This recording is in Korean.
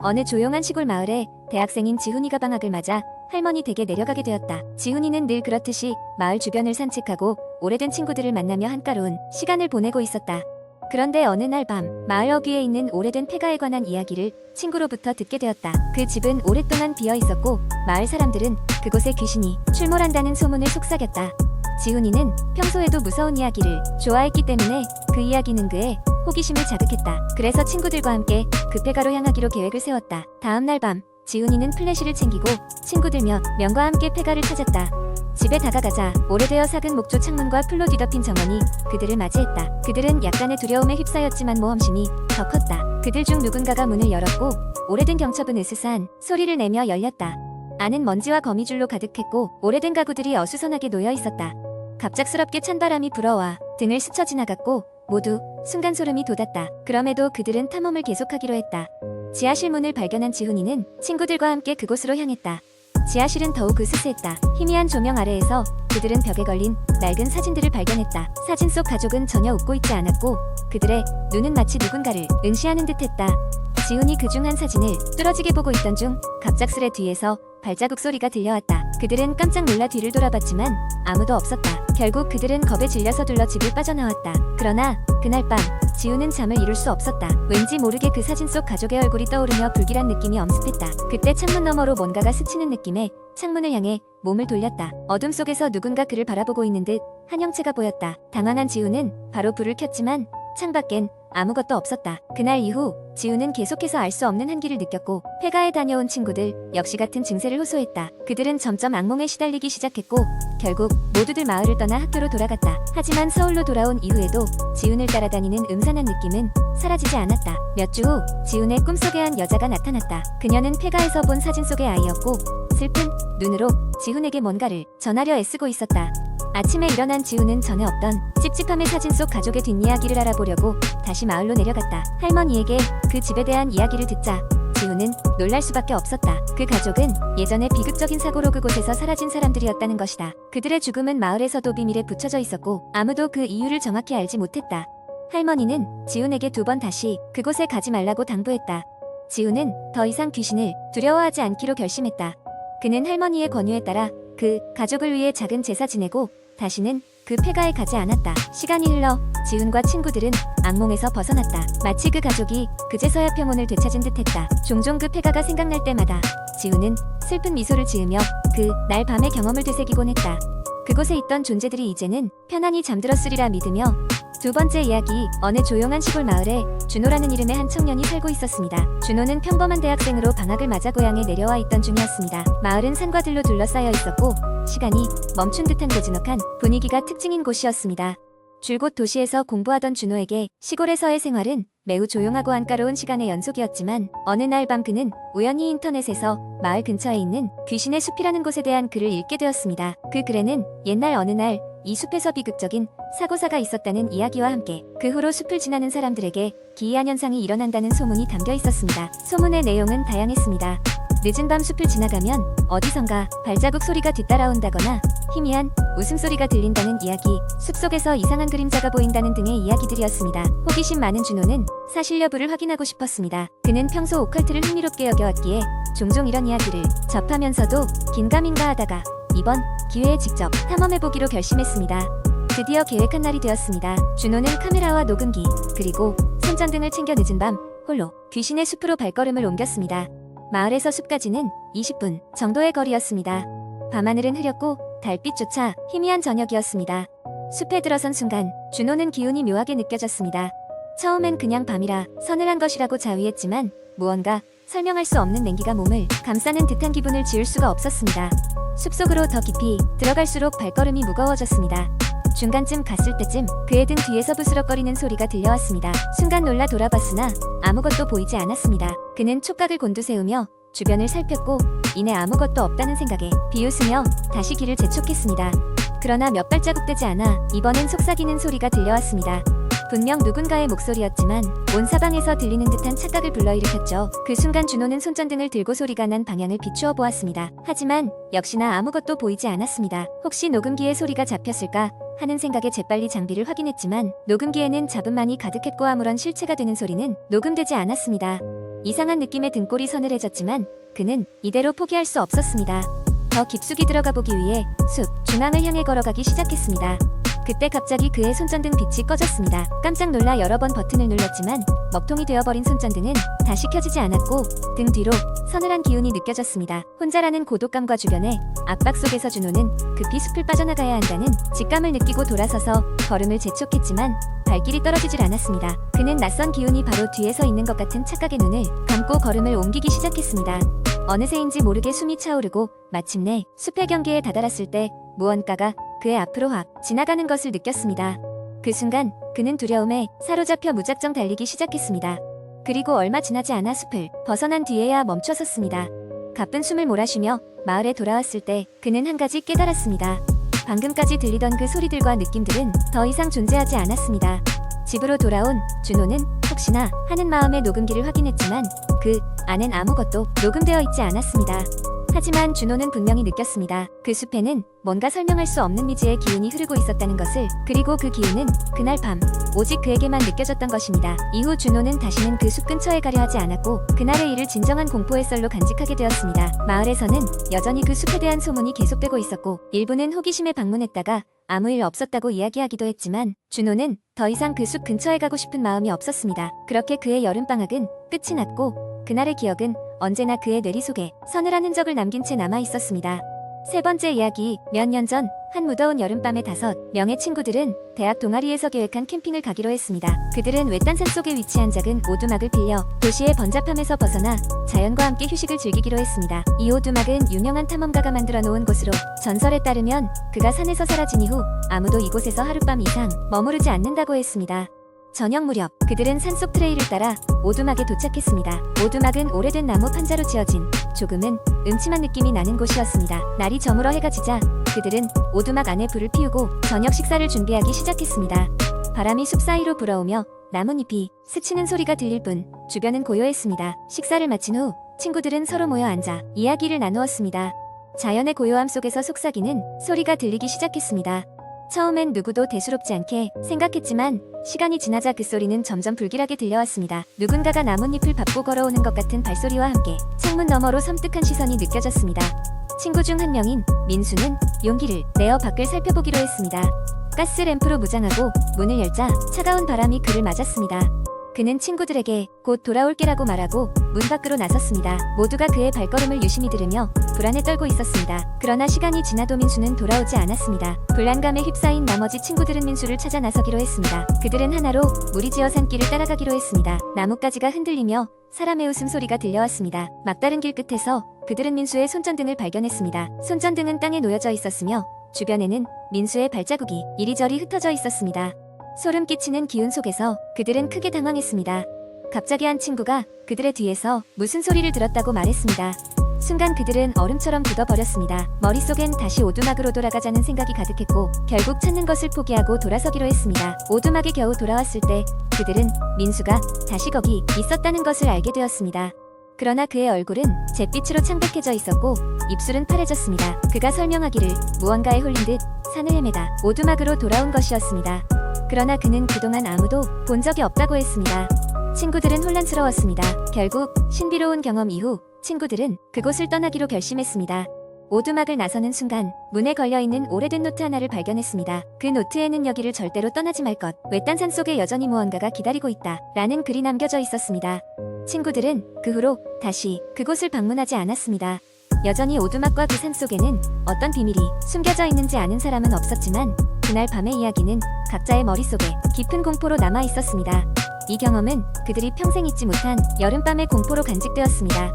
어느 조용한 시골 마을에 대학생인 지훈이가 방학을 맞아 할머니 댁에 내려가게 되었다. 지훈이는 늘 그렇듯이 마을 주변을 산책하고 오래된 친구들을 만나며 한가로운 시간을 보내고 있었다. 그런데 어느 날 밤 마을 어귀에 있는 오래된 폐가에 관한 이야기를 친구로부터 듣게 되었다. 그 집은 오랫동안 비어 있었고 마을 사람들은 그곳에 귀신이 출몰한다는 소문을 속삭였다. 지훈이는 평소에도 무서운 이야기를 좋아했기 때문에 그 이야기는 그의 호기심을 자극했다. 그래서 친구들과 함께 그 폐가로 향하기로 계획을 세웠다. 다음 날 밤 지훈이는 플래시를 챙기고 친구들 몇 명과 함께 폐가를 찾았다. 집에 다가가자 오래되어 삭은 목조 창문과 풀로 뒤덮인 정원이 그들을 맞이했다. 그들은 약간의 두려움에 휩싸였지만 모험심이 더 컸다. 그들 중 누군가가 문을 열었고 오래된 경첩은 으스스한 소리를 내며 열렸다. 안은 먼지와 거미줄로 가득했고 오래된 가구들이 어수선하게 놓여 있었다. 갑작스럽게 찬바람이 불어와 등을 스쳐 지나갔고 모두 순간 소름이 돋았다. 그럼에도 그들은 탐험을 계속하기로 했다. 지하실 문을 발견한 지훈이는 친구들과 함께 그곳으로 향했다. 지하실은 더욱 으스스했다. 희미한 조명 아래에서 그들은 벽에 걸린 낡은 사진들을 발견했다. 사진 속 가족은 전혀 웃고 있지 않았고 그들의 눈은 마치 누군가를 응시하는 듯했다. 지훈이 그중 한 사진을 뚫어지게 보고 있던 중 갑작스레 뒤에서 발자국 소리가 들려왔다. 그들은 깜짝 놀라 뒤를 돌아봤지만 아무도 없었다. 결국 그들은 겁에 질려서 둘러 집을 빠져나왔다. 그러나 그날 밤 지훈은 잠을 이룰 수 없었다. 왠지 모르게 그 사진 속 가족의 얼굴이 떠오르며 불길한 느낌이 엄습했다. 그때 창문 너머로 뭔가가 스치는 느낌에 창문을 향해 몸을 돌렸다. 어둠 속에서 누군가 그를 바라보고 있는 듯 한 형체가 보였다. 당황한 지훈은 바로 불을 켰지만 창밖엔 아무것도 없었다. 그날 이후 지훈은 계속해서 알 수 없는 한기를 느꼈고 폐가에 다녀온 친구들 역시 같은 증세를 호소했다. 그들은 점점 악몽에 시달리기 시작했고 결국 모두들 마을을 떠나 학교로 돌아갔다. 하지만 서울로 돌아온 이후에도 지훈을 따라다니는 음산한 느낌은 사라지지 않았다. 몇 주 후 지훈의 꿈속에 한 여자가 나타났다. 그녀는 폐가에서 본 사진 속의 아이였고 슬픈 눈으로 지훈에게 뭔가를 전하려 애쓰고 있었다. 아침에 일어난 지훈은 전에 없던 찝찝함의 사진 속 가족의 뒷이야기를 알아보려고 다시 마을로 내려갔다. 할머니에게 그 집에 대한 이야기를 듣자 지훈은 놀랄 수밖에 없었다. 그 가족은 예전에 비극적인 사고로 그곳에서 사라진 사람들이었다는 것이다. 그들의 죽음은 마을에서도 비밀에 붙여져 있었고 아무도 그 이유를 정확히 알지 못했다. 할머니는 지훈에게 2번 다시 그곳에 가지 말라고 당부했다. 지훈은 더 이상 귀신을 두려워하지 않기로 결심했다. 그는 할머니의 권유에 따라 그 가족을 위해 작은 제사 지내고 다시는 그 폐가에 가지 않았다. 시간이 흘러 지훈과 친구들은 악몽에서 벗어났다. 마치 그 가족이 그제서야 평온을 되찾은 듯했다. 종종 그 폐가가 생각날 때마다 지훈은 슬픈 미소를 지으며 그 날 밤의 경험을 되새기곤 했다. 그곳에 있던 존재들이 이제는 편안히 잠들었으리라 믿으며. 2번째 이야기. 어느 조용한 시골 마을에 준호라는 이름의 한 청년이 살고 있었습니다. 준호는 평범한 대학생으로 방학을 맞아 고향에 내려와 있던 중이었습니다. 마을은 산과 들로 둘러싸여 있었고 시간이 멈춘 듯한 고즈넉한 분위기가 특징인 곳이었습니다. 줄곧 도시에서 공부하던 준호에게 시골에서의 생활은 매우 조용하고 안까로운 시간의 연속이었지만 어느 날 밤 그는 우연히 인터넷에서 마을 근처에 있는 귀신의 숲이라는 곳에 대한 글을 읽게 되었습니다. 그 글에는 옛날 어느 날 이 숲에서 비극적인 사고사가 있었다는 이야기와 함께 그 후로 숲을 지나는 사람들에게 기이한 현상이 일어난다는 소문이 담겨 있었습니다. 소문의 내용은 다양했습니다. 늦은 밤 숲을 지나가면 어디선가 발자국 소리가 뒤따라온다거나 희미한 웃음소리가 들린다는 이야기, 숲속에서 이상한 그림자가 보인다는 등의 이야기들이었습니다. 호기심 많은 준호는 사실 여부를 확인하고 싶었습니다. 그는 평소 오컬트를 흥미롭게 여겨왔기에 종종 이런 이야기를 접하면서도 긴가민가 하다가 이번 기회에 직접 탐험해보기로 결심했습니다. 드디어 계획한 날이 되었습니다. 준호는 카메라와 녹음기 그리고 손전등을 챙겨 늦은 밤 홀로 귀신의 숲으로 발걸음을 옮겼습니다. 마을에서 숲까지는 20분 정도의 거리였습니다. 밤하늘은 흐렸고 달빛조차 희미한 저녁이었습니다. 숲에 들어선 순간 준호는 기운이 묘하게 느껴졌습니다. 처음엔 그냥 밤이라 서늘한 것이라고 자위했지만 무언가 설명할 수 없는 냉기가 몸을 감싸는 듯한 기분을 지울 수가 없었습니다. 숲속으로 더 깊이 들어갈수록 발걸음이 무거워졌습니다. 중간쯤 갔을 때쯤 그의 등 뒤에서 부스럭거리는 소리가 들려왔습니다. 순간 놀라 돌아봤으나 아무것도 보이지 않았습니다. 그는 촉각을 곤두세우며 주변을 살폈고 이내 아무것도 없다는 생각에 비웃으며 다시 길을 재촉했습니다. 그러나 몇 발자국 되지 않아 이번엔 속삭이는 소리가 들려왔습니다. 분명 누군가의 목소리였지만 온 사방에서 들리는 듯한 착각을 불러일으켰죠. 그 순간 준호는 손전등을 들고 소리가 난 방향을 비추어 보았습니다. 하지만 역시나 아무것도 보이지 않았습니다. 혹시 녹음기에 소리가 잡혔을까 하는 생각에 재빨리 장비를 확인했지만 녹음기에는 잡음만이 가득했고 아무런 실체가 되는 소리는 녹음되지 않았습니다. 이상한 느낌의 등골이 서늘해졌지만 그는 이대로 포기할 수 없었습니다. 더 깊숙이 들어가 보기 위해 숲 중앙을 향해 걸어가기 시작했습니다. 그때 갑자기 그의 손전등 빛이 꺼졌습니다. 깜짝 놀라 여러 번 버튼을 눌렀지만 먹통이 되어버린 손전등은 다시 켜지지 않았고 등 뒤로 서늘한 기운이 느껴졌습니다. 혼자라는 고독감과 주변의 압박 속에서 준호는 급히 숲을 빠져나가야 한다는 직감을 느끼고 돌아서서 걸음을 재촉했지만 발길이 떨어지질 않았습니다. 그는 낯선 기운이 바로 뒤에 서 있는 것 같은 착각의 눈을 감고 걸음을 옮기기 시작했습니다. 어느새인지 모르게 숨이 차오르고 마침내 숲의 경계에 다다랐을 때 무언가가 그의 앞으로 확 지나가는 것을 느꼈습니다. 그 순간 그는 두려움에 사로잡혀 무작정 달리기 시작했습니다. 그리고 얼마 지나지 않아 숲을 벗어난 뒤에야 멈춰섰습니다. 가쁜 숨을 몰아쉬며 마을에 돌아왔을 때 그는 한 가지 깨달았습니다. 방금까지 들리던 그 소리들과 느낌들은 더 이상 존재하지 않았습니다. 집으로 돌아온 준호는 혹시나 하는 마음의 녹음기를 확인했지만 그 안엔 아무것도 녹음되어 있지 않았습니다. 하지만 준호는 분명히 느꼈습니다. 그 숲에는 뭔가 설명할 수 없는 미지의 기운이 흐르고 있었다는 것을. 그리고 그 기운은 그날 밤 오직 그에게만 느껴졌던 것입니다. 이후 준호는 다시는 그 숲 근처에 가려 하지 않았고 그날의 일을 진정한 공포의 썰로 간직하게 되었습니다. 마을에서는 여전히 그 숲에 대한 소문이 계속되고 있었고 일부는 호기심에 방문했다가 아무 일 없었다고 이야기하기도 했지만 준호는 더 이상 그 숲 근처에 가고 싶은 마음이 없었습니다. 그렇게 그의 여름방학은 끝이 났고 그날의 기억은 언제나 그의 뇌리 속에 서늘한 흔적을 남긴 채 남아 있었습니다. 세 번째 이야기. 몇 년 전 한 무더운 여름밤에 5명의 친구들은 대학 동아리에서 계획한 캠핑을 가기로 했습니다. 그들은 외딴 산속에 위치한 작은 오두막을 빌려 도시의 번잡함에서 벗어나 자연과 함께 휴식을 즐기기로 했습니다. 이 오두막은 유명한 탐험가가 만들어 놓은 곳으로 전설에 따르면 그가 산에서 사라진 이후 아무도 이곳에서 하룻밤 이상 머무르지 않는다고 했습니다. 저녁 무렵 그들은 산속 트레일을 따라 오두막에 도착했습니다. 오두막은 오래된 나무 판자로 지어진 조금은 음침한 느낌이 나는 곳이었습니다. 날이 저물어 해가 지자 그들은 오두막 안에 불을 피우고 저녁 식사를 준비하기 시작했습니다. 바람이 숲 사이로 불어오며 나뭇잎이 스치는 소리가 들릴 뿐 주변은 고요했습니다. 식사를 마친 후 친구들은 서로 모여 앉아 이야기를 나누었습니다. 자연의 고요함 속에서 속삭이는 소리가 들리기 시작했습니다. 처음엔 누구도 대수롭지 않게 생각했지만 시간이 지나자 그 소리는 점점 불길하게 들려왔습니다. 누군가가 나뭇잎을 밟고 걸어오는 것 같은 발소리와 함께 창문 너머로 섬뜩한 시선이 느껴졌습니다. 친구 중 한 명인 민수는 용기를 내어 밖을 살펴보기로 했습니다. 가스램프로 무장하고 문을 열자 차가운 바람이 그를 맞았습니다. 그는 친구들에게 곧 돌아올게라고 말하고 문 밖으로 나섰습니다. 모두가 그의 발걸음을 유심히 들으며 불안에 떨고 있었습니다. 그러나 시간이 지나도 민수는 돌아오지 않았습니다. 불안감에 휩싸인 나머지 친구들은 민수를 찾아 나서기로 했습니다. 그들은 하나로 무리지어 산길을 따라가기로 했습니다. 나뭇가지가 흔들리며 사람의 웃음소리가 들려왔습니다. 막다른 길 끝에서 그들은 민수의 손전등을 발견했습니다. 손전등은 땅에 놓여져 있었으며 주변에는 민수의 발자국이 이리저리 흩어져 있었습니다. 소름 끼치는 기운 속에서 그들은 크게 당황했습니다. 갑자기 한 친구가 그들의 뒤에서 무슨 소리를 들었다고 말했습니다. 순간 그들은 얼음처럼 굳어버렸습니다. 머릿속엔 다시 오두막으로 돌아가자는 생각이 가득했고 결국 찾는 것을 포기하고 돌아서기로 했습니다. 오두막에 겨우 돌아왔을 때 그들은 민수가 다시 거기 있었다는 것을 알게 되었습니다. 그러나 그의 얼굴은 잿빛으로 창백해져 있었고 입술은 파래졌습니다. 그가 설명하기를 무언가에 홀린 듯 산을 헤매다 오두막으로 돌아온 것이었습니다. 그러나 그는 그동안 아무도 본 적이 없다고 했습니다. 친구들은 혼란스러웠습니다. 결국 신비로운 경험 이후 친구들은 그곳을 떠나기로 결심했습니다. 오두막을 나서는 순간 문에 걸려있는 오래된 노트 하나를 발견했습니다. 그 노트에는 여기를 절대로 떠나지 말 것, 외딴 산 속에 여전히 무언가가 기다리고 있다 라는 글이 남겨져 있었습니다. 친구들은 그 후로 다시 그곳을 방문하지 않았습니다. 여전히 오두막과 그 산 속에는 어떤 비밀이 숨겨져 있는지 아는 사람은 없었지만 그날 밤의 이야기는 각자의 머릿속에 깊은 공포로 남아 있었습니다. 이 경험은 그들이 평생 잊지 못한 여름밤의 공포로 간직되었습니다.